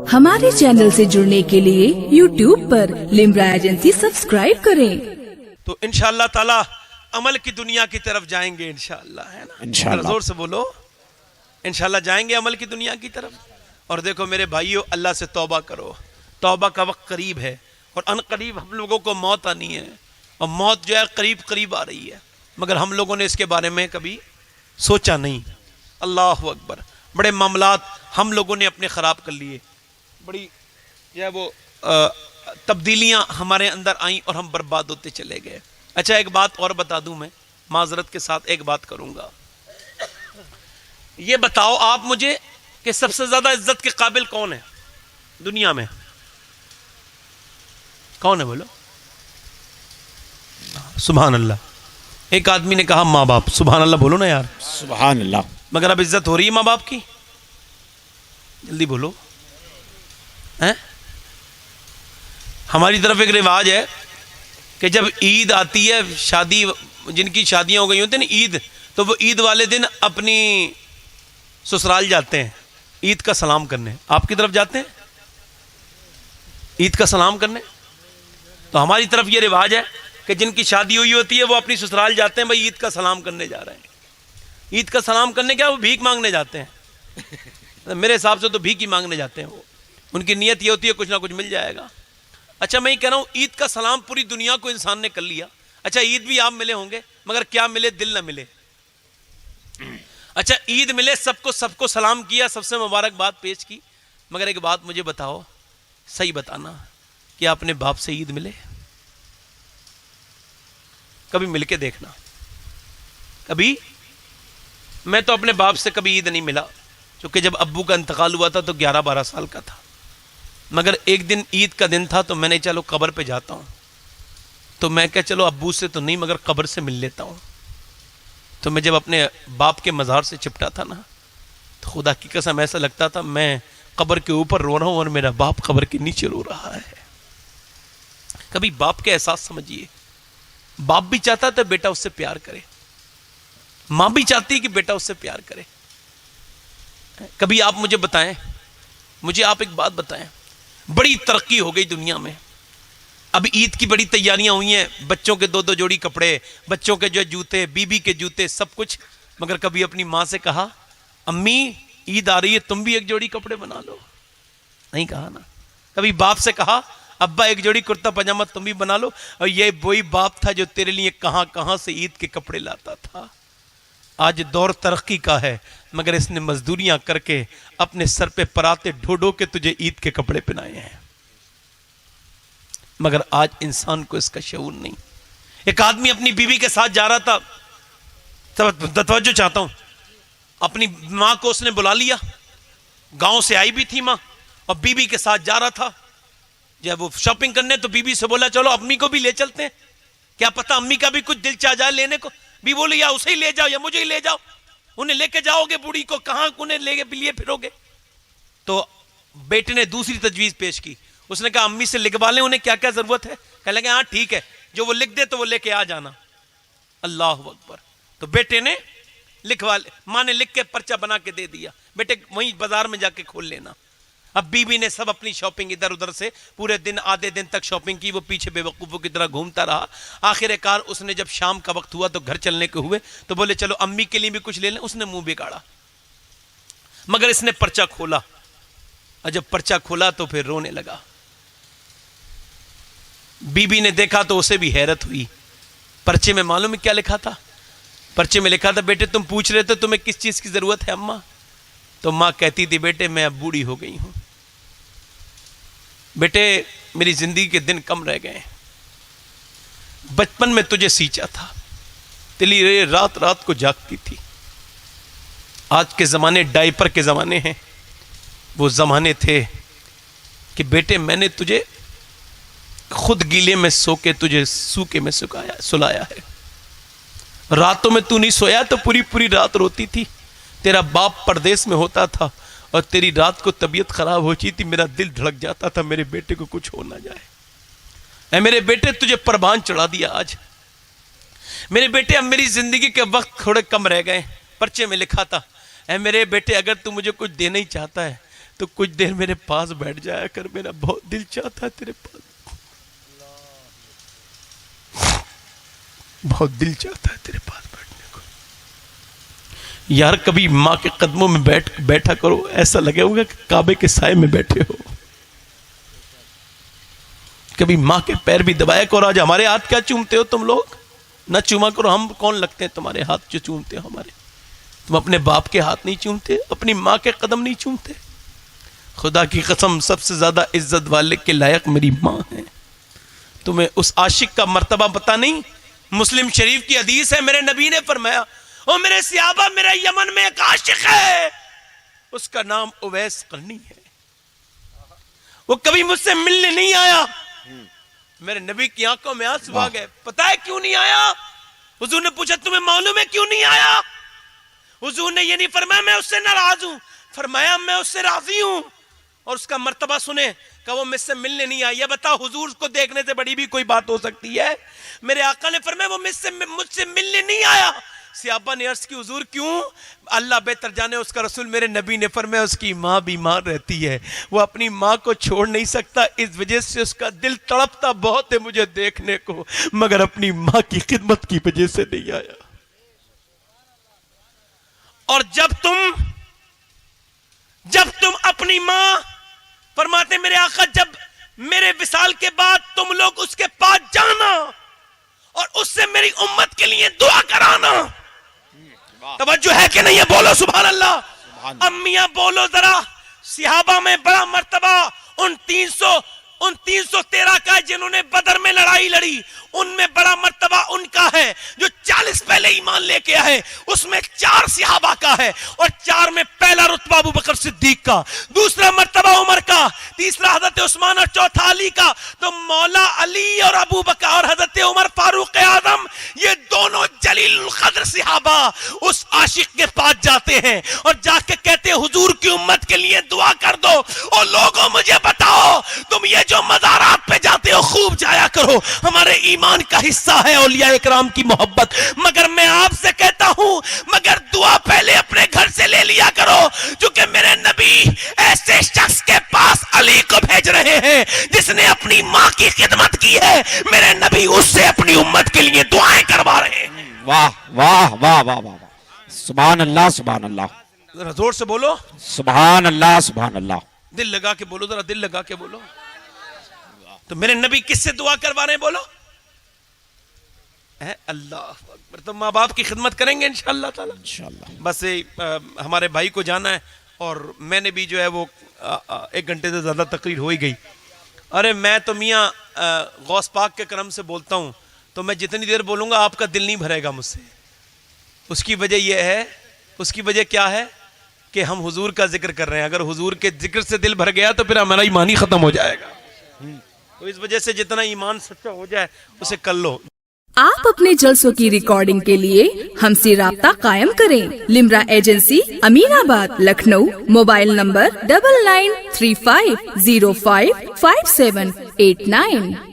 हमारे चैनल से जुड़ने के लिए YouTube पर लिम्रा एजेंसी सब्सक्राइब करें। तो इंशाअल्लाह ताला अमल की दुनिया की तरफ जाएंगे इंशाअल्लाह, है ना? इंशाअल्लाह जोर से बोलो, इंशाअल्लाह जाएंगे अमल की दुनिया की तरफ। और देखो मेरे भाइयों, अल्लाह से तौबा करो, तौबा का वक्त करीब है और अनकरीब हम लोगों को मौत आनी है। और मौत जो है करीब करीब आ रही है, मगर हम लोगों ने इसके बारे में कभी सोचा नहीं। अल्लाह अकबर, बड़े मामलात हम लोगों ने अपने ख़राब कर लिए, बड़ी जो है वो तब्दीलियाँ हमारे अंदर आईं और हम बर्बाद होते चले गए। अच्छा एक बात और बता दूं, मैं माजरत के साथ एक बात करूंगा। ये बताओ आप मुझे कि सबसे ज्यादा इज्जत के काबिल कौन है दुनिया में? कौन है बोलो? सुभान अल्लाह। एक आदमी ने कहा माँ बाप। सुभान अल्लाह बोलो ना यार, सुभान अल्लाह। मगर अब इज्जत हो रही है माँ बाप की? जल्दी बोलो। हैं? हमारी तरफ एक रिवाज है कि जब ईद आती है, शादी जिनकी शादियां हो गई होती है ना ईद, तो वो ईद वाले दिन अपनी ससुराल जाते हैं ईद का सलाम करने। आपकी तरफ जाते हैं ईद का सलाम करने? तो हमारी तरफ ये रिवाज है कि जिनकी शादी हुई होती है वो अपनी ससुराल जाते हैं, भाई ईद का सलाम करने जा रहे हैं। ईद का सलाम करने क्या, वो भीख मांगने जाते हैं। मेरे हिसाब से तो भीख ही मांगने जाते हैं वो, उनकी नीयत ये होती है कुछ ना कुछ मिल जाएगा। अच्छा मैं ये कह रहा हूँ, ईद का सलाम पूरी दुनिया को इंसान ने कर लिया। अच्छा ईद भी आप मिले होंगे, मगर क्या मिले? दिल ना मिले। अच्छा ईद मिले, सबको सलाम किया, सबसे मुबारकबाद पेश की, मगर एक बात मुझे बताओ, सही बताना कि आपने बाप से ईद मिले? कभी मिलके देखना। कभी? मैं तो अपने बाप से कभी ईद नहीं मिला, क्योंकि जब अब्बू का इंतकाल हुआ था तो 11-12 साल का था। मगर एक दिन ईद का दिन था तो मैंने चलो कब्र पे जाता हूँ, तो मैं क्या चलो अब्बू से तो नहीं मगर कब्र से मिल लेता हूँ। तो मैं जब अपने बाप के मज़ार से चिपटा था ना, तो खुदा की कसम ऐसा लगता था मैं कब्र के ऊपर रो रहा हूँ और मेरा बाप कब्र के नीचे रो रहा है। कभी बाप के एहसास समझिए। बाप भी चाहता था बेटा उससे प्यार करे, माँ भी चाहती है कि बेटा उससे प्यार करे। कभी आप मुझे बताएं, मुझे आप एक बात बताएं, बड़ी तरक्की हो गई दुनिया में, अब ईद की बड़ी तैयारियां हुई हैं, बच्चों के 2-2 जोड़ी कपड़े, बच्चों के जो जूते, बीबी के जूते, सब कुछ। मगर कभी अपनी माँ से कहा अम्मी ईद आ रही है तुम भी एक जोड़ी कपड़े बना लो? नहीं कहा ना। कभी बाप से कहा अब्बा एक जोड़ी कुर्ता पजामा तुम भी बना लो? और ये वही बाप था जो तेरे लिए कहां कहां से ईद के कपड़े लाता था। आज दौर तरक्की का है, मगर इसने मजदूरियां करके अपने सर पे पराते ढो के तुझे ईद के कपड़े पहनाए हैं। मगर आज इंसान को इसका शऊर नहीं। एक आदमी अपनी बीवी के साथ जा रहा था, तवज्जो चाहता हूं, अपनी मां को उसने बुला लिया, गांव से आई भी थी मां, और बीवी के साथ जा रहा था जब वो शॉपिंग करने, तो बीवी से बोला चलो अम्मी को भी ले चलते हैं, क्या पता अम्मी का भी कुछ दिल चाह जाए लेने को। भी बोले या उसे ही ले जाओ या मुझे ही ले जाओ, उन्हें लेके जाओगे बूढ़ी को, कहां उन्हें लेके लिए फिरोगे? तो बेटे ने दूसरी तजवीज पेश की, उसने कहा अम्मी से लिखवा लें, उन्हें क्या क्या जरूरत है? कह लगे हाँ ठीक है, जो वो लिख दे तो वो लेके आ जाना। अल्लाह अकबर। तो बेटे ने लिखवा ले, माँ ने लिख के पर्चा बना के दे दिया, बेटे वहीं बाजार में जाके खोल लेना। अब बीबी ने सब अपनी शॉपिंग इधर उधर से पूरे दिन, आधे दिन तक शॉपिंग की, वो पीछे बेवकूफों की तरह घूमता रहा। आखिरकार उसने जब शाम का वक्त हुआ तो घर चलने के हुए, तो बोले चलो अम्मी के लिए भी कुछ ले लें। उसने मुंह बिगाड़ा, मगर इसने पर्चा खोला, और जब पर्चा खोला तो फिर रोने लगा। बीबी ने देखा तो उसे भी हैरत हुई। पर्चे में मालूम है क्या लिखा था? पर्चे में लिखा था बेटे तुम पूछ रहे थे तुम्हें किस चीज की जरूरत है अम्मा? तो मां कहती थी बेटे मैं अब बूढ़ी हो गई हूं, बेटे मेरी जिंदगी के दिन कम रह गए, बचपन में तुझे सींचा था, तेरी रात रात को जागती थी। आज के जमाने डायपर के जमाने हैं, वो जमाने थे कि बेटे मैंने तुझे खुद गीले में सो के तुझे सूखे में सुलाया है। रातों में तू नहीं सोया तो पूरी पूरी रात रोती थी। तेरा बाप परदेश में होता था और तेरी रात को तबीयत खराब होती थी, मेरा दिल धड़क जाता था मेरे बेटे को कुछ हो ना जाए। ऐ मेरे बेटे तुझे परवान चढ़ा दिया आज। मेरे बेटे अब मेरी जिंदगी के वक्त थोड़े कम रह गए। पर्चे में लिखा था ऐ मेरे बेटे अगर तू मुझे कुछ देना ही चाहता है تو کچھ دیر میرے پاس بیٹھ جایا کر, میرا بہت دل چاہتا ہے تیرے پاس, بہت دل چاہتا ہے تیرے پاس بیٹھنے کو. یار کبھی ماں کے قدموں میں بیٹھا کرو, ایسا لگے ہوگا کہ کعبے کے سائے میں بیٹھے ہو. کبھی ماں کے پیر بھی دبایا کرو. آج ہمارے ہاتھ کیا چومتے ہو تم لوگ, نہ چوما کرو. ہم کون لگتے ہیں تمہارے ہاتھ جو چومتے ہو ہمارے؟ تم اپنے باپ کے ہاتھ نہیں چومتے, اپنی ماں کے قدم نہیں چومتے. خدا کی قسم سب سے زیادہ عزت والے کے لائق میری ماں ہے. تمہیں اس عاشق کا مرتبہ پتا نہیں؟ مسلم شریف کی حدیث ہے, میرے نبی نے فرمایا, او میرے صحابہ, میرے یمن میں ایک عاشق ہے, اس کا نام اویس قرنی ہے. وہ کبھی مجھ سے ملنے نہیں آیا. میرے نبی کی آنکھوں میں آنسو آ گئے. پتہ ہے کیوں نہیں آیا؟ حضور نے پوچھا تمہیں معلوم ہے کیوں نہیں آیا؟ حضور نے یہ نہیں فرمایا میں اس سے ناراض ہوں, فرمایا میں اس سے راضی ہوں. اور اس کا مرتبہ سنیں کہ وہ مجھ سے ملنے نہیں آیا. بتا حضور کو دیکھنے سے بڑی بھی کوئی بات ہو سکتی ہے؟ میرے آقا نے فرمایا وہ مجھ سے ملنے نہیں آیا. صحابہ نے عرض کی حضور کیوں؟ اللہ بہتر جانے. اس کا رسول میرے نبی نے فرمایا اس کی ماں بیمار رہتی ہے, وہ اپنی ماں کو چھوڑ نہیں سکتا, اس وجہ سے اس کا دل تڑپتا بہت ہے مجھے دیکھنے کو, مگر اپنی ماں کی خدمت کی وجہ سے نہیں آیا. اور جب تم اپنی ماں, فرماتے میرے آقا جب میرے وصال کے بعد تم لوگ اس کے پاس جانا اور اس سے میری امت کے لیے دعا کرانا. توجہ ہے کہ نہیں ہے؟ بولو سبحان اللہ. امیاں بولو ذرا. صحابہ میں بڑا مرتبہ ان 313 کا ہے جنہوں نے بدر میں لڑائی لڑی, ان میں بڑا مرتبہ ان کا ہے جو 40 پہلے ایمان لے کے آئے, اس میں 4 صحابہ کا ہے, اور 4 میں پہلا رتبہ ابو بکر صدیق کا, دوسرا مرتبہ عمر کا, تیسرا حضرت عثمان اور چوتھا علی کا. تو مولا علی اور ابو بکر اور حضرت عمر فاروق اعظم, یہ دونوں جلیل القدر صحابہ اس عاشق کے پاس جاتے ہیں اور جا کے کہتے ہیں حضور کی امت کے لیے دعا کر دو. اور لوگوں مجھے بتاؤ, تم یہ جو مزارات پہ جاتے ہو خوب جایا کرو, ہمارے ایمان کا حصہ ہے اولیاء اکرام کی محبت, مگر میں آپ سے کہتا ہوں مگر دعا پہلے اپنے گھر سے لے لیا کرو, چونکہ میرے نبی ایسے شخص کے پاس علی کو بھیج رہے ہیں جس نے اپنی ماں کی خدمت کی ہے, میرے نبی اس سے اپنی امت کے لیے دعائیں کروا رہے ہیں. واہ واہ واہ واہ واہ, سبحان اللہ سبحان اللہ. ذرا زور سے بولو سبحان اللہ سبحان اللہ. دل لگا کے بولو, ذرا دل لگا کے بولو. تو میرے نبی کس سے دعا کروا رہے ہیں بولو؟ اللہ اکبر. تو ماں باپ کی خدمت کریں گے انشاءاللہ تعالی. انشاءاللہ. بس ہمارے بھائی کو جانا ہے, اور میں نے بھی جو ہے وہ 1 گھنٹے سے زیادہ تقریر ہو ہی گئی. ارے میں تو میاں غوث پاک کے کرم سے بولتا ہوں, تو میں جتنی دیر بولوں گا آپ کا دل نہیں بھرے گا مجھ سے. اس کی وجہ یہ ہے, اس کی وجہ کیا ہے کہ ہم حضور کا ذکر کر رہے ہیں. اگر حضور کے ذکر سے دل بھر گیا تو پھر ہمارا ایمان ہی ختم ہو جائے گا. تو اس وجہ سے جتنا ایمان سچا ہو جائے اسے کر لو. آپ اپنے جلسوں کی ریکارڈنگ کے لیے ہم سے رابطہ قائم کریں. لمرا ایجنسی, امین آباد, لکھنؤ. Mobile number 9935055789.